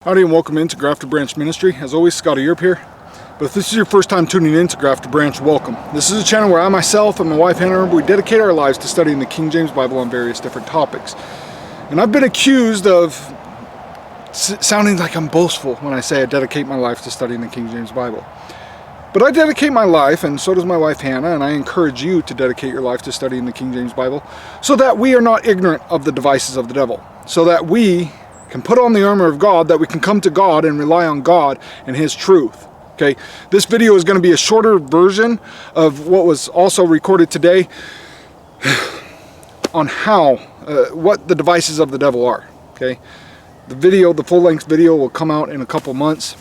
Howdy and welcome into Grafted.Branch.Ministry. As always, Scotty Europe here. But if this is your first time tuning in to Grafted Branch, welcome. This is a channel where I myself and my wife Hannah, we dedicate our lives to studying the King James Bible on various different topics. And I've been accused of sounding like I'm boastful when I say I dedicate my life to studying the King James Bible. But I dedicate my life, and so does my wife Hannah, and I encourage you to dedicate your life to studying the King James Bible so that we are not ignorant of the devices of the devil, so that we can put on the armor of God, that we can come to God and rely on God and His truth. Okay, this video is going to be a shorter version of what was also recorded today on what the devices of the devil are. Okay, the full-length video will come out in a couple months,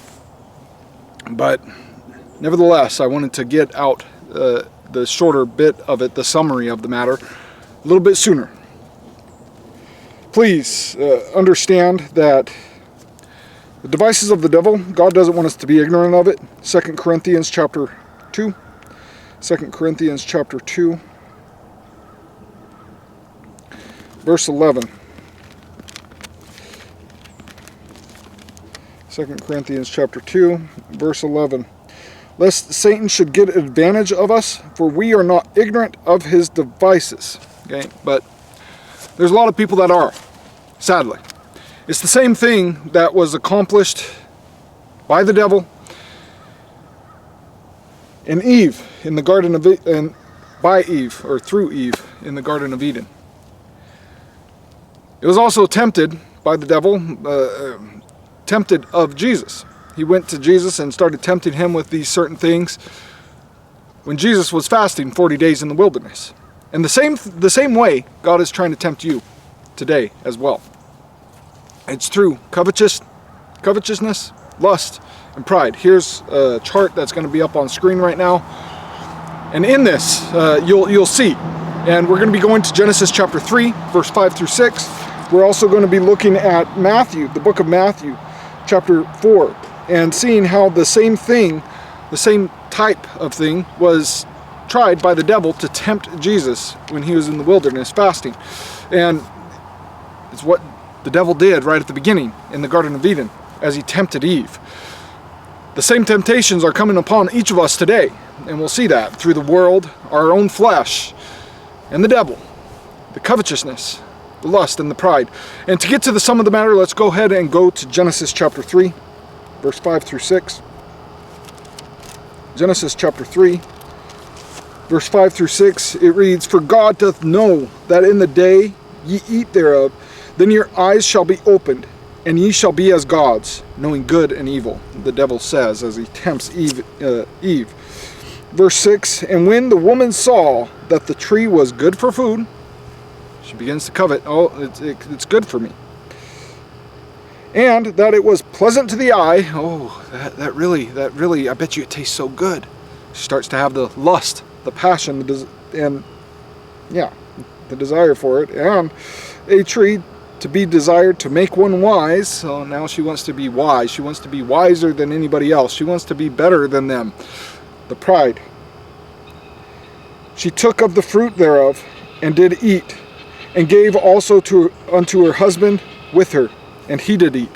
but nevertheless, I wanted to get out the shorter bit of it, the summary of the matter, a little bit sooner. Please understand that the devices of the devil, God doesn't want us to be ignorant of it. 2 Corinthians chapter 2. 2 Corinthians chapter 2. Verse 11. 2 Corinthians chapter 2, verse 11. Lest Satan should get advantage of us, for we are not ignorant of his devices. Okay, but there's a lot of people that are, sadly. It's the same thing that was accomplished by the devil and Eve in the Garden of Eden, and by Eve, or through Eve in the Garden of Eden. It was also tempted by the devil, tempted of Jesus. He went to Jesus and started tempting him with these certain things when Jesus was fasting 40 days in the wilderness. And the same way God is trying to tempt you today as well. It's through covetousness, lust, and pride. Here's a chart that's going to be up on screen right now. And in this, you'll see. And we're going to be going to Genesis chapter 3, verse 5 through 6. We're also going to be looking at Matthew, the book of Matthew, chapter 4, and seeing how the same thing, the same type of thing, was tried by the devil to tempt Jesus when he was in the wilderness fasting. And it's what the devil did right at the beginning in the Garden of Eden as he tempted Eve. The same temptations are coming upon each of us today, and we'll see that through the world, our own flesh, and the devil, the covetousness, the lust, and the pride. And to get to the sum of the matter, let's go ahead and go to Genesis chapter 3, verse 5 through 6. Genesis chapter 3, verse 5 through 6, it reads, For God doth know that in the day ye eat thereof, then your eyes shall be opened, and ye shall be as gods, knowing good and evil, the devil says as he tempts Eve. Verse 6, And when the woman saw that the tree was good for food, she begins to covet, it's good for me. And that it was pleasant to the eye, that really, I bet you it tastes so good. She starts to have the lust, the passion, the desire for it, and a tree to be desired to make one wise. So now she wants to be wise. She wants to be wiser than anybody else. She wants to be better than them. The pride. She took of the fruit thereof, and did eat, and gave also unto her husband with her, and he did eat.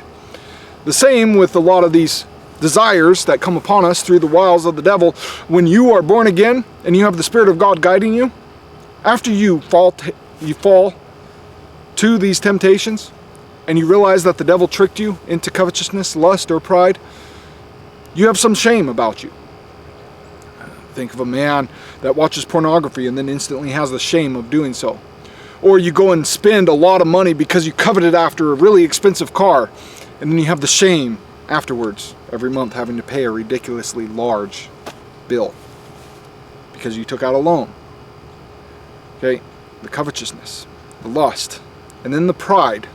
The same with a lot of these desires that come upon us through the wiles of the devil. When you are born again, and you have the Spirit of God guiding you, after you fall to these temptations, and you realize that the devil tricked you into covetousness, lust, or pride, you have some shame about you. Think of a man that watches pornography and then instantly has the shame of doing so. Or you go and spend a lot of money because you coveted after a really expensive car, and then you have the shame afterwards, every month having to pay a ridiculously large bill because you took out a loan. Okay, the covetousness, the lust, and then the pride,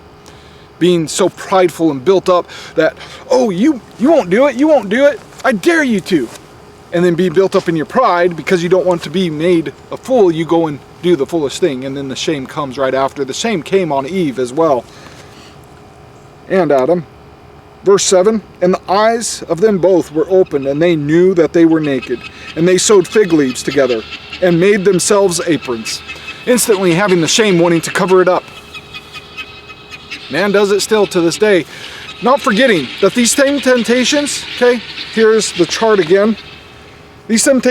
being so prideful and built up that, you won't do it, I dare you to. And then be built up in your pride because you don't want to be made a fool, you go and do the foolish thing, and then the shame comes right after. The shame came on Eve as well, and Adam. Verse 7, And the eyes of them both were opened, and they knew that they were naked. And they sewed fig leaves together, and made themselves aprons, instantly having the shame wanting to cover it up. Man does it still to this day. Not forgetting that these same temptations, okay, here's the chart again. These same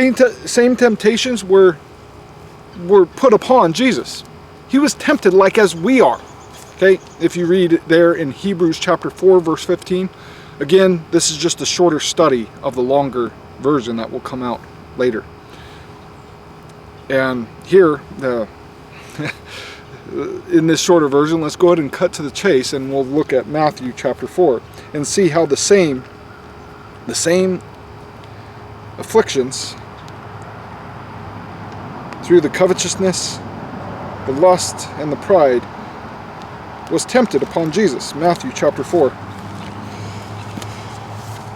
temptations were put upon Jesus. He was tempted like as we are. Okay, if you read there in Hebrews chapter 4, verse 15, again, this is just a shorter study of the longer version that will come out later. And here, in this shorter version, let's go ahead and cut to the chase, and we'll look at Matthew chapter 4 and see how the same afflictions through the covetousness, the lust, and the pride was tempted upon Jesus. Matthew chapter 4.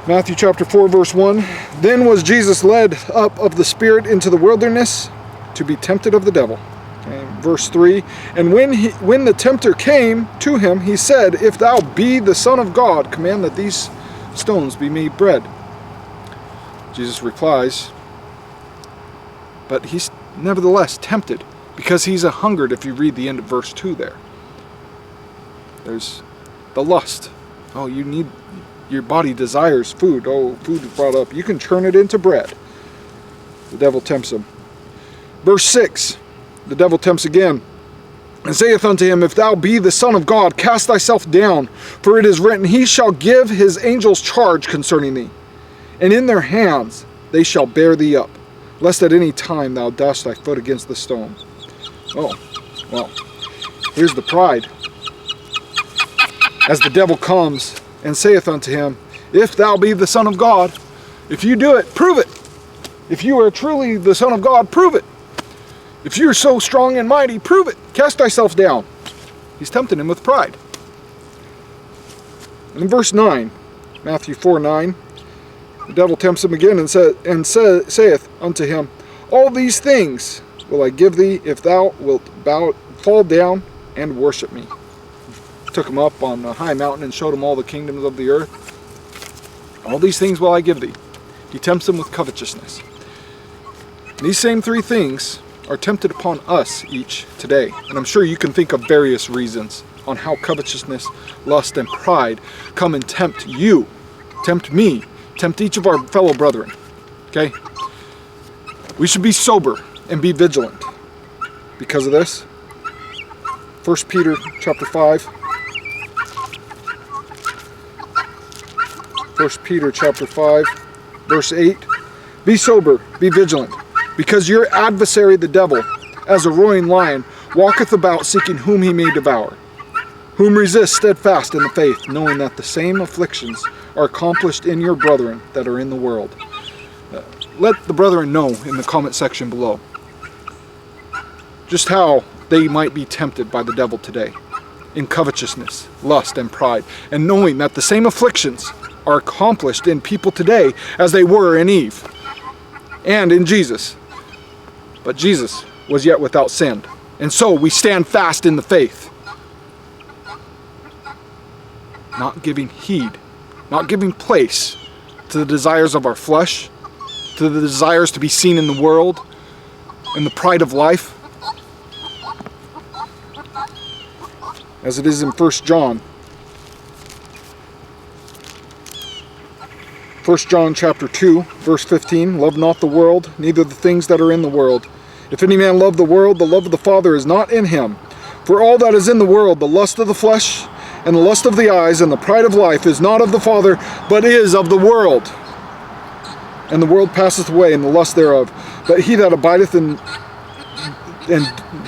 Matthew chapter 4, verse 1. Then was Jesus led up of the Spirit into the wilderness to be tempted of the devil. Okay, verse 3. And when the tempter came to him, he said, If thou be the Son of God, command that these stones be made bread. Jesus replies, but he's nevertheless tempted, because he's a hungered, if you read the end of verse 2 there. There's the lust. Oh, your body desires food. Oh, food is brought up. You can turn it into bread. The devil tempts him. Verse 6, the devil tempts again, and saith unto him, If thou be the Son of God, cast thyself down, for it is written, He shall give his angels charge concerning thee, and in their hands they shall bear thee up, lest at any time thou dash thy foot against the stone. Oh, well, here's the pride. As the devil comes and saith unto him, If thou be the Son of God, if you do it, prove it. If you are truly the Son of God, prove it. If you're so strong and mighty, prove it. Cast thyself down. He's tempting him with pride. And in verse 9, Matthew 4:9, the devil tempts him again and saith unto him, All these things will I give thee, if thou wilt fall down and worship me. Took him up on a high mountain and showed him all the kingdoms of the earth. All these things will I give thee. He tempts him with covetousness. And these same three things are tempted upon us each today. And I'm sure you can think of various reasons on how covetousness, lust, and pride come and tempt you, tempt me, tempt each of our fellow brethren. Okay? We should be sober and be vigilant because of this. 1 Peter chapter 5. 1 Peter chapter 5, verse 8. Be sober, be vigilant, because your adversary the devil, as a roaring lion, walketh about seeking whom he may devour. Whom resist steadfast in the faith, knowing that the same afflictions are accomplished in your brethren that are in the world. Let the brethren know in the comment section below just how they might be tempted by the devil today in covetousness, lust, and pride, and knowing that the same afflictions are accomplished in people today as they were in Eve and in Jesus. But Jesus was yet without sin, and so we stand fast in the faith, not giving heed, not giving place to the desires of our flesh, to the desires to be seen in the world, and the pride of life, as it is in 1 John. 1 John chapter 2, verse 15, Love not the world, neither the things that are in the world. If any man love the world, the love of the Father is not in him. For all that is in the world, the lust of the flesh, and the lust of the eyes, and the pride of life, is not of the Father, but is of the world. And the world passeth away, and the lust thereof. But he that abideth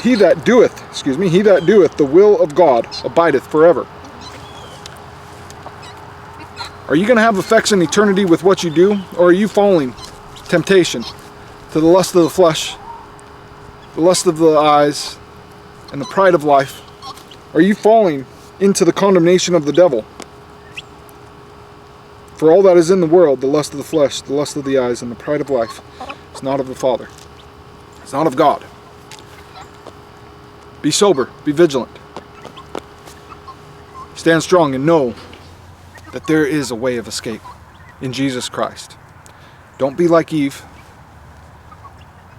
he that doeth the will of God abideth forever. Are you going to have effects in eternity with what you do, or are you falling temptation to the lust of the flesh, the lust of the eyes, and the pride of life? Are you falling into the condemnation of the devil? For all that is in the world, the lust of the flesh, the lust of the eyes, and the pride of life, is not of the Father. It's not of God. Be sober, be vigilant. Stand strong and know that there is a way of escape in Jesus Christ. Don't be like Eve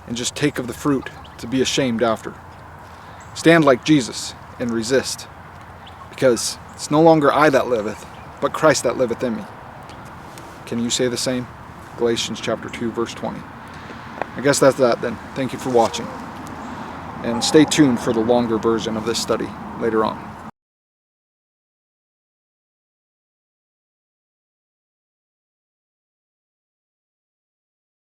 and just take of the fruit to be ashamed after. Stand like Jesus and resist, because it's no longer I that liveth, but Christ that liveth in me. Can you say the same? Galatians chapter 2, verse 20. I guess that's that then. Thank you for watching. And stay tuned for the longer version of this study later on.